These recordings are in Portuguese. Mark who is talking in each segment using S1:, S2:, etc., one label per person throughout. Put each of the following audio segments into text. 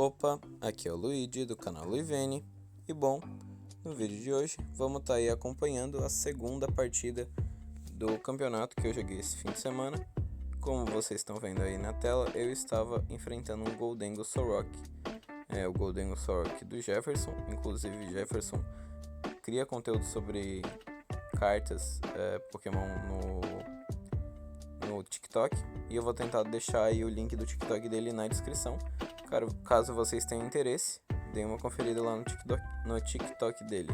S1: Opa, aqui é o Luigi do canal Luivene e bom, no vídeo de hoje vamos estar aí acompanhando a segunda partida do campeonato que eu joguei esse fim de semana. Como vocês estão vendo aí na tela, eu estava enfrentando um Gholdengo Sorok, o Gholdengo Sorok do Jefferson. Inclusive Jefferson cria conteúdo sobre cartas Pokémon no TikTok, e eu vou tentar deixar aí o link do TikTok dele na descrição. Caso vocês tenham interesse, deem uma conferida lá no TikTok dele.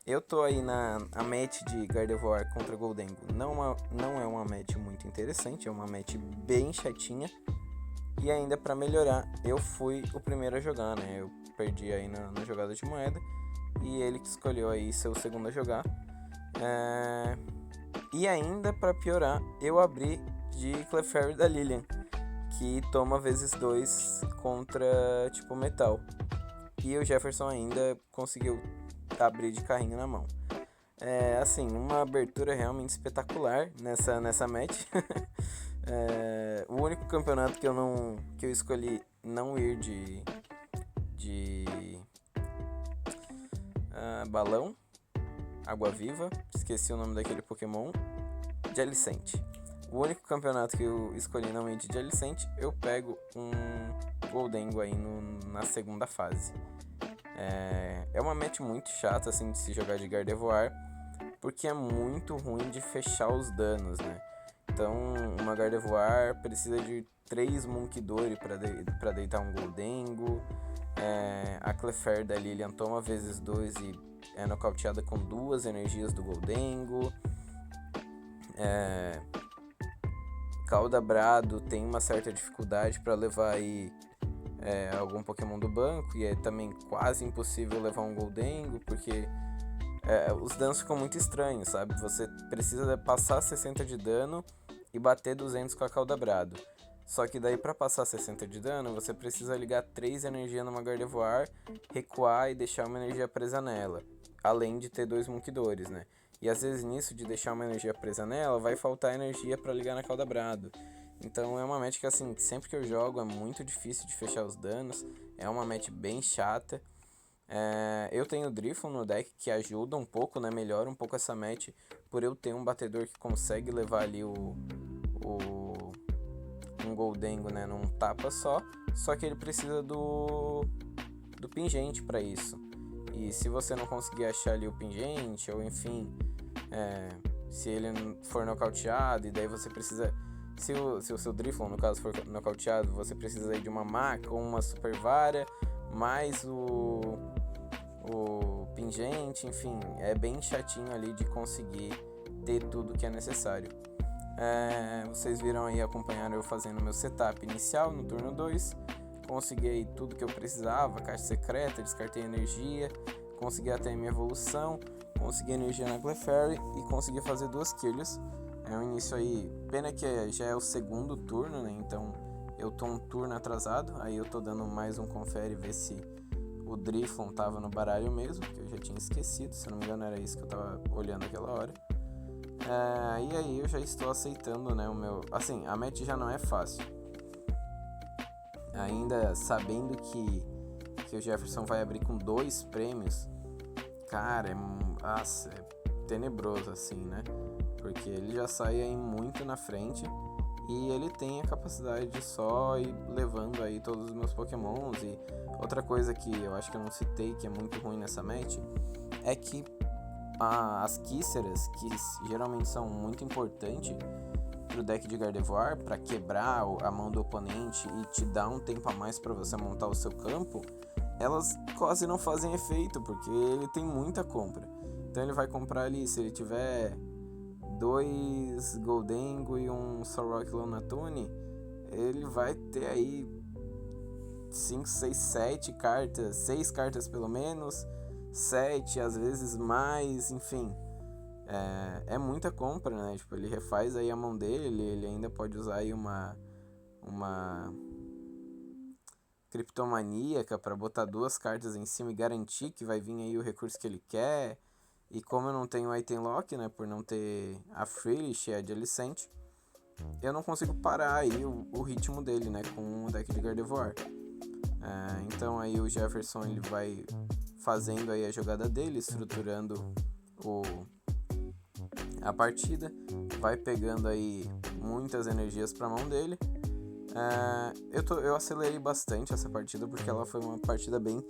S1: Eu tô aí na match de Gardevoir contra Gholdengo. Não é uma match muito interessante, é uma match bem chatinha. E ainda para melhorar, eu fui o primeiro a jogar, né? Eu perdi aí na jogada de moeda e ele que escolheu aí ser o segundo a jogar. E ainda para piorar, eu abri de Clefairy da Lilian, que toma vezes 2 contra tipo metal. E o Jefferson ainda conseguiu abrir de carrinho na mão. Assim, uma abertura realmente espetacular nessa match. O único campeonato que eu escolhi não ir de balão, água viva, esqueci o nome daquele Pokémon, de Alicente. O único campeonato que eu escolhi não ir de Alicente, eu pego um Gholdengo aí na segunda fase. É uma match muito chata assim de se jogar de Gardevoir, porque é muito ruim de fechar os danos, né? Então, uma Gardevoir precisa de 3 Munkidori para deitar um Gholdengo. A Clefairy da Lilian toma vezes 2 e é nocauteada com 2 energias do Gholdengo. Caldabrado tem uma certa dificuldade para levar aí algum Pokémon do banco, e é também quase impossível levar um Gholdengo, porque os danos ficam muito estranhos, sabe? Você precisa passar 60 de dano e bater 200 com a Caldabrado. Só que daí para passar 60 de dano, você precisa ligar 3 energias numa Gardevoir, recuar e deixar uma energia presa nela, além de ter 2 Munkidores, né? E às vezes nisso de deixar uma energia presa nela, vai faltar energia para ligar na Caldabrado. Então é uma match que assim, sempre que eu jogo é muito difícil de fechar os danos, é uma match bem chata. Eu tenho o Drifloon no deck, que ajuda um pouco, né? Melhora um pouco essa match, por eu ter um batedor que consegue levar ali um Gholdengo, né, num tapa só que ele precisa do pingente para isso. E se você não conseguir achar ali o pingente, ou enfim, se ele for nocauteado, e daí você precisa, se o seu Drifloon no caso for nocauteado, você precisa aí de uma Maca ou uma Super Vara, mais o pingente, enfim, é bem chatinho ali de conseguir ter tudo que é necessário. Vocês viram aí, acompanharam eu fazendo meu setup inicial no turno 2. Consegui aí tudo que eu precisava, caixa secreta, descartei energia, consegui até a minha evolução, consegui energia na Clefairy e consegui fazer 2 kills. É um início aí, pena que já é o segundo turno, né? Então eu tô um turno atrasado, aí eu tô dando mais um confere, ver se o Drifloon tava no baralho mesmo, que eu já tinha esquecido, se eu não me engano era isso que eu tava olhando aquela hora. E aí eu já estou aceitando, né, assim, a match já não é fácil. Ainda sabendo que o Jefferson vai abrir com 2 prêmios, cara, é tenebroso assim, né? Porque ele já sai aí muito na frente e ele tem a capacidade de só ir levando aí todos os meus Pokémons. E outra coisa que eu acho que eu não citei, que é muito ruim nessa match, é que as Kisseras, que geralmente são muito importantes pro deck de Gardevoir, para quebrar a mão do oponente e te dar um tempo a mais para você montar o seu campo, elas quase não fazem efeito, porque ele tem muita compra. Então ele vai comprar ali, se ele tiver 2 Gholdengo e um Sorok Lonatone, ele vai ter aí 5, 6, 7 cartas, 6 cartas pelo menos, 7, às vezes mais, enfim. É muita compra, né? Tipo, ele refaz aí a mão dele, ele ainda pode usar aí uma Criptomaníaca para botar 2 cartas em cima e garantir que vai vir aí o recurso que ele quer. E como eu não tenho Item Lock, né, por não ter a Freelish e a de Alicente, eu não consigo parar aí o ritmo dele, né, com o deck de Gardevoir. Então aí o Jefferson ele vai fazendo aí a jogada dele, estruturando a partida, vai pegando aí muitas energias para a mão dele. Eu acelerei bastante essa partida porque ela foi uma partida bem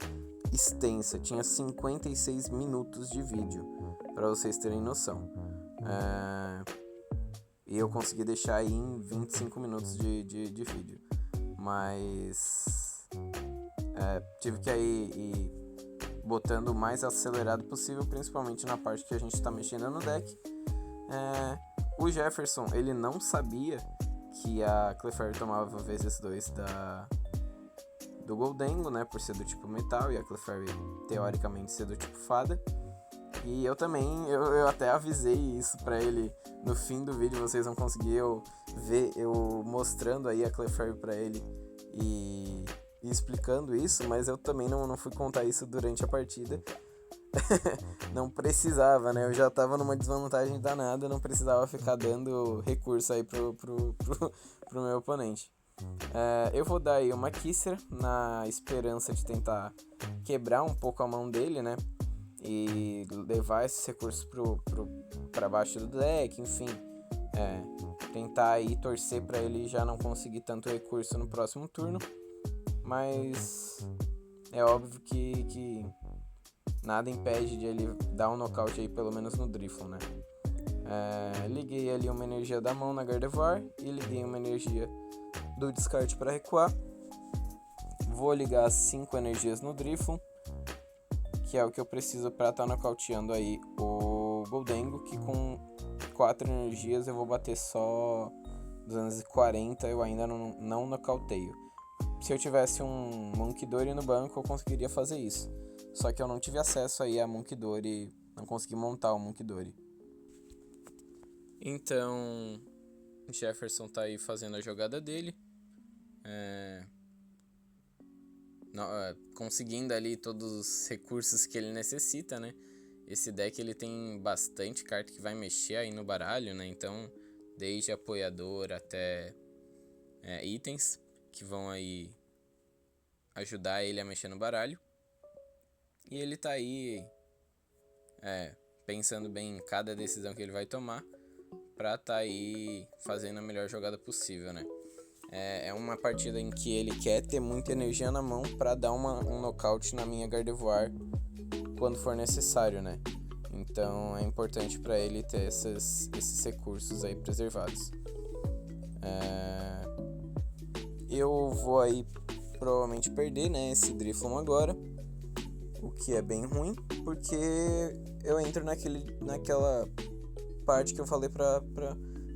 S1: extensa, tinha 56 minutos de vídeo, para vocês terem noção. E eu consegui deixar aí em 25 minutos de vídeo, mas tive que ir botando o mais acelerado possível, principalmente na parte que a gente está mexendo no deck. O Jefferson, ele não sabia que a Clefairy tomava vezes 2 do Gholdengo, né, por ser do tipo metal, e a Clefairy teoricamente ser do tipo fada. E eu também, eu até avisei isso pra ele no fim do vídeo, vocês vão conseguir ver eu mostrando aí a Clefairy pra ele e explicando isso, mas eu também não fui contar isso durante a partida. Não precisava, né? Eu já tava numa desvantagem danada, não precisava ficar dando recurso aí pro meu oponente. Eu vou dar aí uma Kisser na esperança de tentar quebrar um pouco a mão dele, né? E levar esses recursos pra baixo do deck, enfim. Tentar aí torcer pra ele já não conseguir tanto recurso no próximo turno. Mas é óbvio que nada impede de ele dar um nocaute aí, pelo menos no Drifloon, né? Liguei ali uma energia da mão na Gardevoir e liguei uma energia do descarte para recuar. Vou ligar as 5 energias no Drifloon, que é o que eu preciso para estar nocauteando aí o Gholdengo, que com 4 energias eu vou bater só 240, eu ainda não nocauteio. Se eu tivesse um Munkidori no banco, eu conseguiria fazer isso. Só que eu não tive acesso aí a Munkidori, não consegui montar o Munkidori. Então, o Jefferson tá aí fazendo a jogada dele. Conseguindo ali todos os recursos que ele necessita, né? Esse deck ele tem bastante carta que vai mexer aí no baralho, né? Então, desde apoiador até itens que vão aí ajudar ele a mexer no baralho. E ele tá aí pensando bem em cada decisão que ele vai tomar pra tá aí fazendo a melhor jogada possível, né? É uma partida em que ele quer ter muita energia na mão pra dar um nocaute na minha Gardevoir quando for necessário, né? Então é importante pra ele ter esses recursos aí preservados. Eu vou aí provavelmente perder, né, esse Drifloon agora, o que é bem ruim, porque eu entro naquela parte que eu falei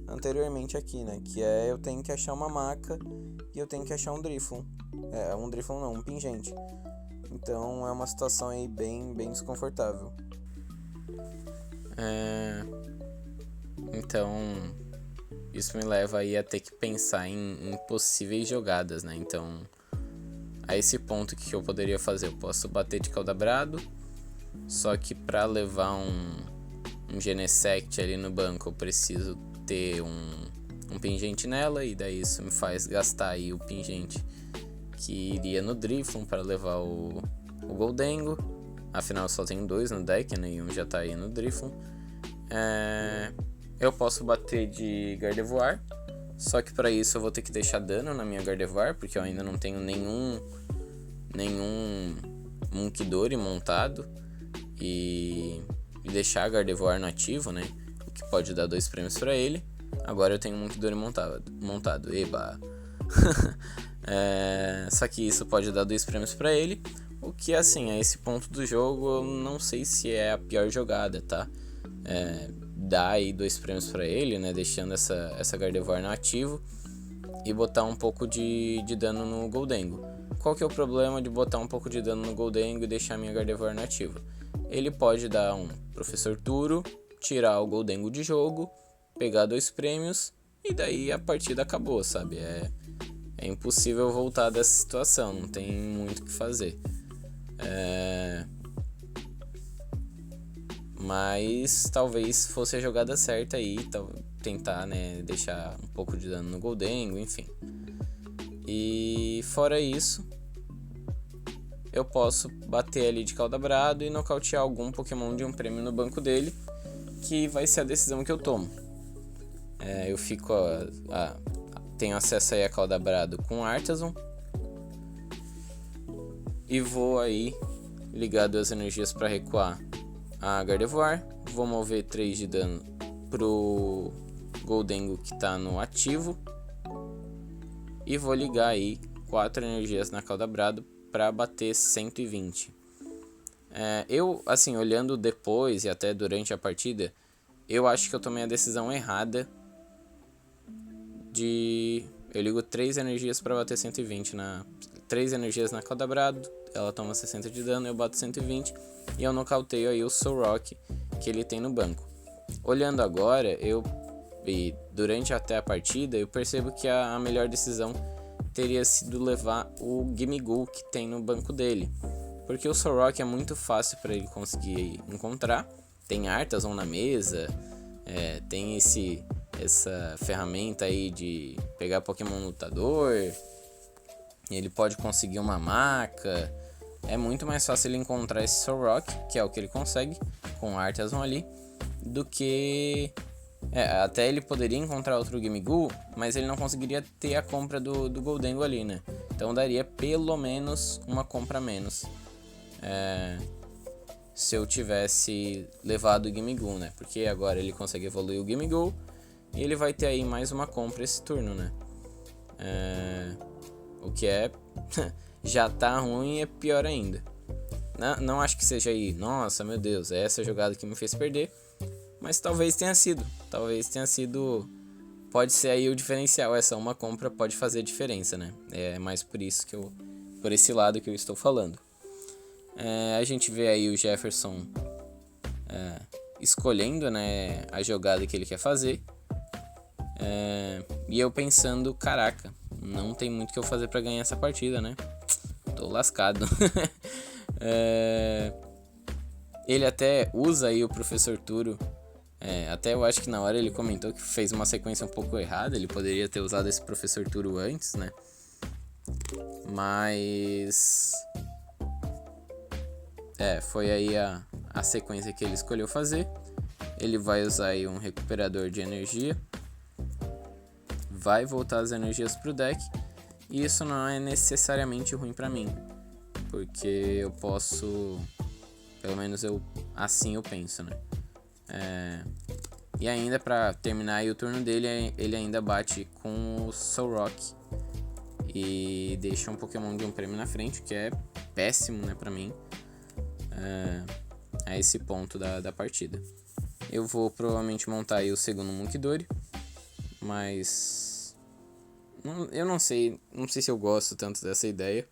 S1: anteriormente aqui, né, que eu tenho que achar uma maca e eu tenho que achar um Drifloon. Um Drifloon não, um Pingente. Então é uma situação aí bem desconfortável. Então isso me leva aí a ter que pensar em possíveis jogadas, né? Então, a esse ponto, o que eu poderia fazer? Eu posso bater de Caldabrado, só que para levar um Genesect ali no banco eu preciso ter um Pingente nela, e daí isso me faz gastar aí o Pingente que iria no Drifloon para levar o Gholdengo. Afinal eu só tenho 2 no deck, né? E um já tá aí no Drifloon. Eu posso bater de Gardevoir, só que para isso eu vou ter que deixar dano na minha Gardevoir, porque eu ainda não tenho nenhum Munkidori montado, e deixar a Gardevoir no ativo, né? O que pode dar 2 prêmios para ele. Agora eu tenho um Munkidori montado. Eba! Só que isso pode dar 2 prêmios para ele, o que, assim, a esse ponto do jogo eu não sei se é a pior jogada, tá? Dar aí 2 prêmios pra ele, né? Deixando essa Gardevoir no ativo e botar um pouco de dano no Gholdengo. Qual que é o problema de botar um pouco de dano no Gholdengo e deixar minha Gardevoir no ativo? Ele pode dar um Professor Turo, tirar o Gholdengo de jogo, pegar 2 prêmios e daí a partida acabou, sabe? É impossível voltar dessa situação, não tem muito o que fazer. Mas talvez fosse a jogada certa aí, tentar, né, deixar um pouco de dano no Gholdengo, enfim. E fora isso, eu posso bater ali de Caldabrado e nocautear algum Pokémon de um prêmio no banco dele, que vai ser a decisão que eu tomo. Eu fico, tenho acesso aí a Caldabrado com Artazon, e vou aí ligar 2 energias para recuar a Gardevoir. Vou mover 3 de dano pro Gholdengo que tá no ativo. E vou ligar aí 4 energias na Caldabrado para bater 120. Eu, assim, olhando depois e até durante a partida, eu acho que eu tomei a decisão errada eu ligo 3 energias para bater 120 3 energias na Caldabrado, ela toma 60 de dano, eu bato 120 e eu nocauteio aí o Solrock que ele tem no banco. Olhando agora, e durante até a partida, eu percebo que a melhor decisão teria sido levar o Gimmighoul que tem no banco dele, porque o Solrock é muito fácil para ele conseguir encontrar, tem Artazon na mesa, tem essa ferramenta aí de pegar Pokémon lutador, ele pode conseguir uma maca, é muito mais fácil ele encontrar esse Solrock, que é o que ele consegue com o Artazon ali, do que... até ele poderia encontrar outro Gimmighoul, mas ele não conseguiria ter a compra do Gholdengo ali, né? Então daria pelo menos uma compra a menos se eu tivesse levado o Gimmighoul, né? Porque agora ele consegue evoluir o Gimmighoul e ele vai ter aí mais uma compra esse turno, né? O que já tá ruim, é pior ainda. Não acho que seja aí, nossa, meu Deus, é essa jogada que me fez perder. Mas talvez tenha sido. Pode ser aí o diferencial. Essa uma compra pode fazer diferença, né? É mais por isso por esse lado que eu estou falando. A gente vê aí o Jefferson escolhendo, né, a jogada que ele quer fazer. E eu pensando, caraca, não tem muito que eu fazer pra ganhar essa partida, né? Tô lascado. Ele até usa aí o Professor Turo. Até eu acho que na hora ele comentou que fez uma sequência um pouco errada. Ele poderia ter usado esse Professor Turo antes, né? Mas... foi aí a sequência que ele escolheu fazer. Ele vai usar aí um recuperador de energia. Vai voltar as energias pro deck. E isso não é necessariamente ruim pra mim, porque eu posso... Pelo menos assim eu penso, né? E ainda pra terminar aí o turno dele, ele ainda bate com o Solrock e deixa um Pokémon de um prêmio na frente, que é péssimo, né, pra mim, a esse ponto da partida. Eu vou provavelmente montar aí o segundo Munkidori, mas eu não sei se eu gosto tanto dessa ideia.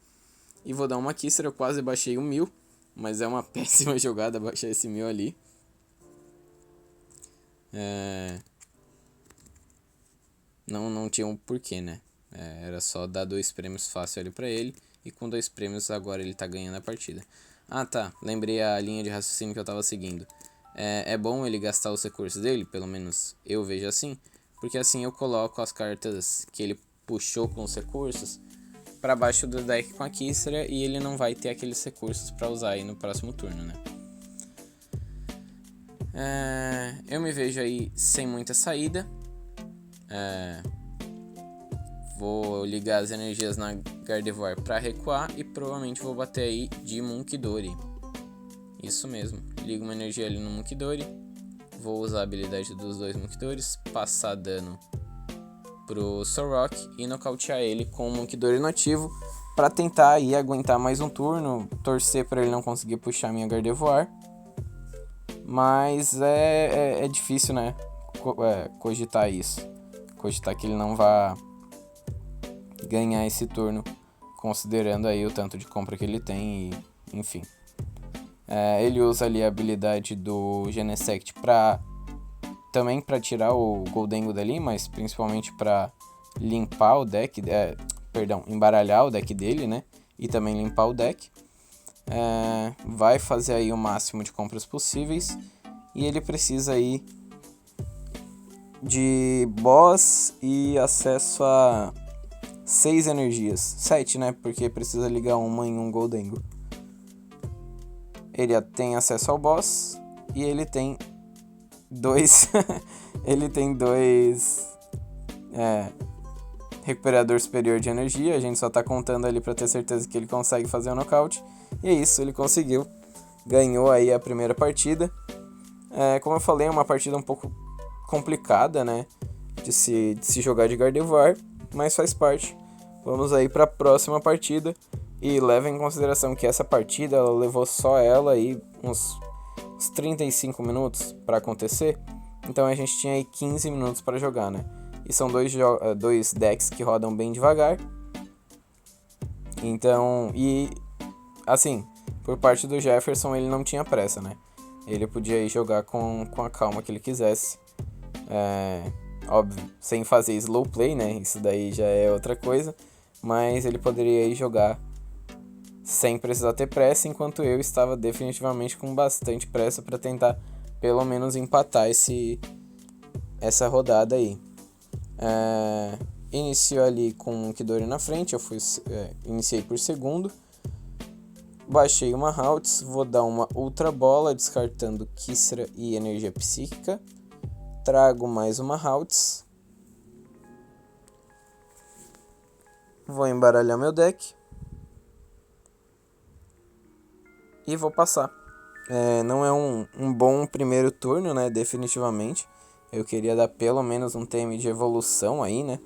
S1: E vou dar uma Kisser, eu quase baixei 1000, mas é uma péssima jogada baixar esse 1000 ali. Não tinha um porquê, né? Era só dar 2 prêmios fácil ali pra ele, e com 2 prêmios agora ele tá ganhando a partida. Ah tá, lembrei a linha de raciocínio que eu tava seguindo. É bom ele gastar os recursos dele, pelo menos eu vejo assim, porque assim eu coloco as cartas que ele puxou com os recursos pra baixo do deck com a Kisser, e ele não vai ter aqueles recursos pra usar aí no próximo turno, né? Eu me vejo aí sem muita saída. Vou ligar as energias na Gardevoir pra recuar e provavelmente vou bater aí de Munkidori. Isso mesmo, ligo uma energia ali no Munkidori. Vou usar a habilidade dos 2 Munkidoris, passar dano pro Solrock e nocautear ele com o Munkidori no ativo pra tentar aí aguentar mais um turno, torcer pra ele não conseguir puxar minha Gardevoir. Mas é difícil, né, cogitar isso. Cogitar que ele não vá ganhar esse turno, considerando aí o tanto de compra que ele tem, e enfim. Ele usa ali a habilidade do Genesect também para tirar o Gholdengo dali, mas principalmente para limpar o deck, embaralhar o deck dele, né? E também limpar o deck. Vai fazer aí o máximo de compras possíveis E ele precisa aí de boss e acesso a 6 energias. 7, né? Porque precisa ligar uma em um Gholdengo. Ele tem acesso ao boss e ele tem 2 ele tem 2 recuperador superior de energia. A gente só tá contando ali pra ter certeza que ele consegue fazer o nocaute. E é isso, ele conseguiu. Ganhou aí a primeira partida. Como eu falei, é uma partida um pouco complicada, né? De se jogar de Gardevoir, mas faz parte. Vamos aí pra próxima partida. E leva em consideração que essa partida ela levou só ela aí uns 35 minutos pra acontecer. Então a gente tinha aí 15 minutos pra jogar, né? E são dois decks que rodam bem devagar. Então, e assim, por parte do Jefferson ele não tinha pressa, né? Ele podia ir jogar com a calma que ele quisesse. Óbvio, sem fazer slow play, né? Isso daí já é outra coisa. Mas ele poderia ir jogar sem precisar ter pressa, enquanto eu estava definitivamente com bastante pressa para tentar pelo menos empatar essa rodada aí. Iniciou ali com o Kidori na frente, eu iniciei por segundo. Baixei uma Haltz, vou dar uma Ultra Bola, descartando Kisra e Energia Psíquica. Trago mais uma Haltz. Vou embaralhar meu deck. E vou passar. Não é um bom primeiro turno, né? Definitivamente. Eu queria dar pelo menos um TM de evolução aí, né?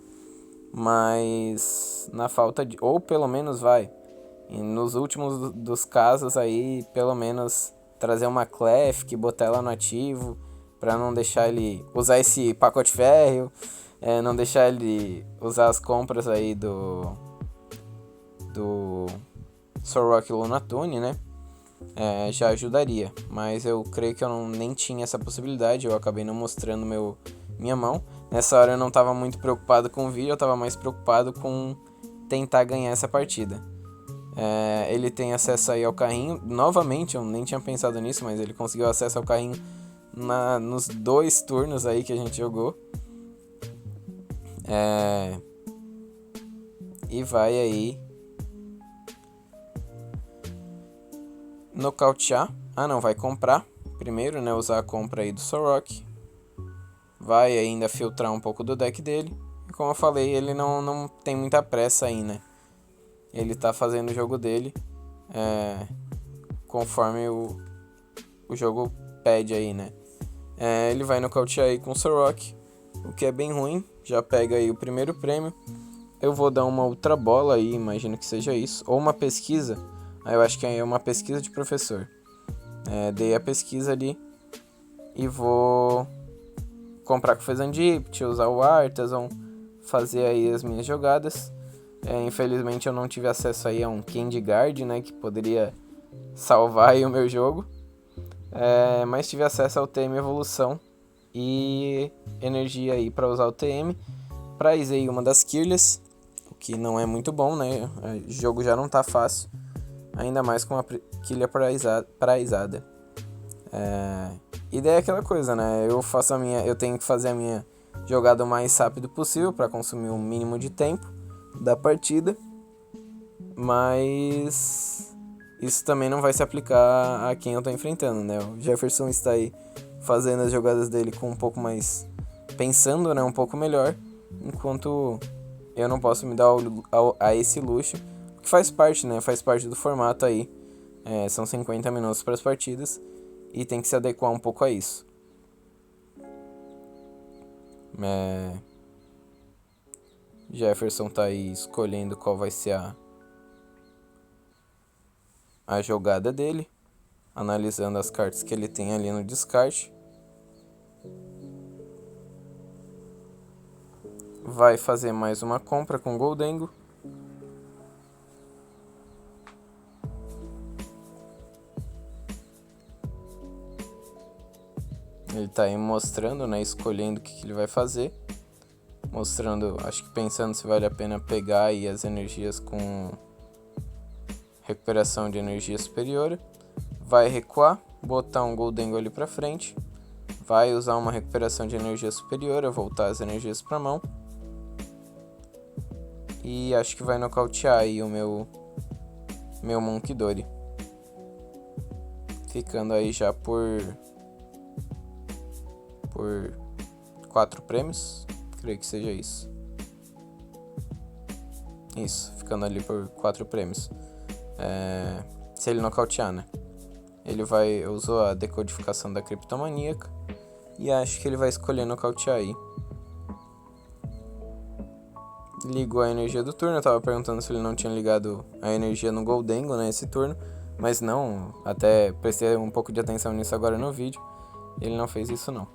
S1: Mas na falta de... Ou pelo menos e nos últimos dos casos aí, pelo menos trazer uma Clef, botar ela no ativo, pra não deixar ele usar esse pacote férreo, não deixar ele usar as compras aí do Solrock Lunatone, né? Já ajudaria, mas eu creio que eu nem tinha essa possibilidade, eu acabei não mostrando minha mão. Nessa hora eu não estava muito preocupado com o vídeo, eu estava mais preocupado com tentar ganhar essa partida. Ele tem acesso aí ao carrinho, novamente, eu nem tinha pensado nisso, mas ele conseguiu acesso ao carrinho nos 2 turnos aí que a gente jogou. E vai aí nocautear. Vai comprar primeiro, né? Usar a compra aí do Solrock. Vai ainda filtrar um pouco do deck dele. E como eu falei, ele não tem muita pressa aí, né? Ele tá fazendo o jogo dele conforme o jogo pede aí, né? Ele vai nocautear aí com o Solrock, o que é bem ruim. Já pega aí o primeiro prêmio. Eu vou dar uma Ultra Bola aí, imagino que seja isso. Ou uma pesquisa. Eu acho que é uma pesquisa de professor. Dei a pesquisa ali. E vou comprar com Fezandip, usar o Artazon, fazer aí as minhas jogadas. Infelizmente eu não tive acesso aí a um Candy Guard, né? Que poderia salvar aí o meu jogo. Mas tive acesso ao TM Evolução e energia aí para usar o TM. Prizei uma das Kirlias, o que não é muito bom, né? O jogo já não tá fácil. Ainda mais com uma Kirlia prizada. E daí é aquela coisa, né? Eu tenho que fazer a minha jogada o mais rápido possível para consumir o mínimo de tempo da partida. Mas isso também não vai se aplicar a quem eu tô enfrentando, né? O Jefferson está aí fazendo as jogadas dele com um pouco mais... pensando, né? Um pouco melhor. Enquanto eu não posso me dar a esse luxo. Que faz parte, né? Faz parte do formato aí. São 50 minutos para as partidas. E tem que se adequar um pouco a isso. Jefferson tá aí escolhendo qual vai ser a jogada dele. Analisando as cartas que ele tem ali no descarte. Vai fazer mais uma compra com Gholdengo. Ele tá aí mostrando, né? Escolhendo o que ele vai fazer. Mostrando, acho que pensando se vale a pena pegar aí as energias com recuperação de energia superior. Vai recuar, botar um Gholdengo ali pra frente. vai usar uma recuperação de energia superior a voltar as energias pra mão. E acho que vai nocautear aí o meu Munkidori. Ficando aí já por 4 prêmios. Creio que seja isso. Isso, ficando ali por 4 prêmios. Se ele nocautear, né? Eu usou a decodificação da criptomaníaca. E acho que ele vai escolher nocautear aí. Ligou a energia do turno. Eu tava perguntando se ele não tinha ligado a energia no Gholdengo, né, esse turno. Mas não, até prestei um pouco de atenção nisso agora no vídeo. Ele não fez isso não.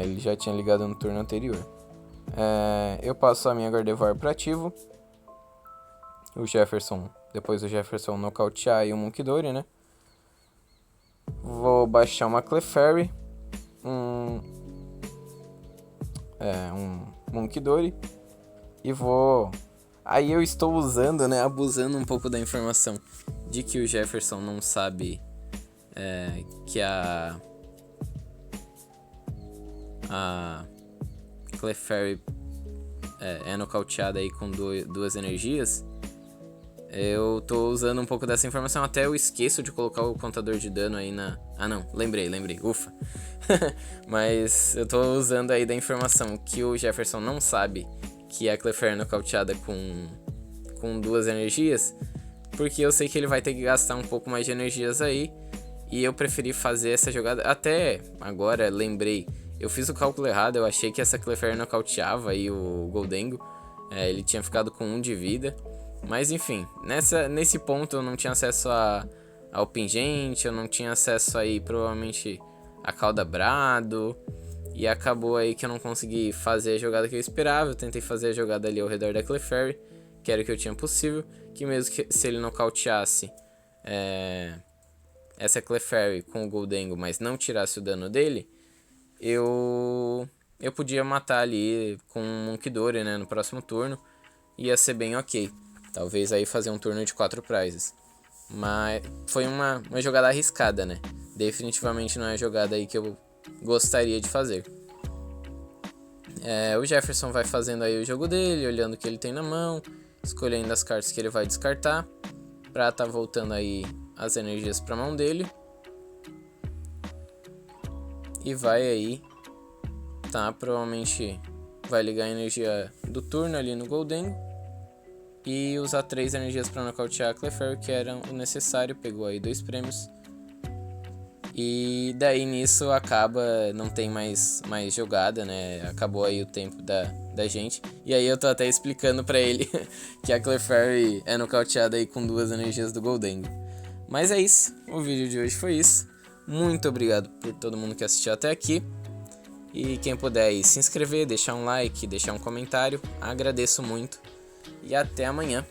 S1: Ele já tinha ligado no turno anterior. Eu passo a minha Gardevoir para ativo. Depois o Jefferson nocautear aí o Munkidori, né? Vou baixar uma Clefairy. Um Munkidori. E vou... Aí eu estou usando, né? Abusando um pouco da informação de que o Jefferson não sabe que a Clefairy é nocauteada aí com duas energias. Eu tô usando um pouco dessa informação, até eu esqueço de colocar o contador de dano aí na... Ah não, lembrei, ufa. Mas eu tô usando aí da informação que o Jefferson não sabe que a Clefairy é nocauteada com duas energias, porque eu sei que ele vai ter que gastar um pouco mais de energias aí, e eu preferi fazer essa jogada. Até agora lembrei, eu fiz o cálculo errado, eu achei que essa Clefairy nocauteava aí o Gholdengo, ele tinha ficado com 1 de vida. Mas enfim, nesse ponto eu não tinha acesso ao pingente, eu não tinha acesso aí provavelmente a Caldabrado, e acabou aí que eu não consegui fazer a jogada que eu esperava. Eu tentei fazer a jogada ali ao redor da Clefairy, que era o que eu tinha possível, que mesmo que se ele nocauteasse essa Clefairy com o Gholdengo, mas não tirasse o dano dele, eu podia matar ali com um Munkidori, né, no próximo turno, ia ser bem ok. Talvez aí fazer um turno de 4 prizes. Mas foi uma jogada arriscada, né? Definitivamente não é a jogada aí que eu gostaria de fazer. O Jefferson vai fazendo aí o jogo dele, olhando o que ele tem na mão, escolhendo as cartas que ele vai descartar, pra tá voltando aí as energias pra mão dele. E vai aí, provavelmente vai ligar a energia do turno ali no Gholdengo e usar 3 energias para nocautear a Clefairy, que era o necessário. Pegou aí 2 prêmios. E daí nisso acaba, não tem mais jogada, né? Acabou aí o tempo da gente. E aí eu tô até explicando pra ele que a Clefairy é nocauteada aí com 2 energias do Gholdengo. Mas é isso, o vídeo de hoje foi isso. Muito obrigado por todo mundo que assistiu até aqui. E quem puder aí se inscrever, deixar um like, deixar um comentário, agradeço muito. E até amanhã.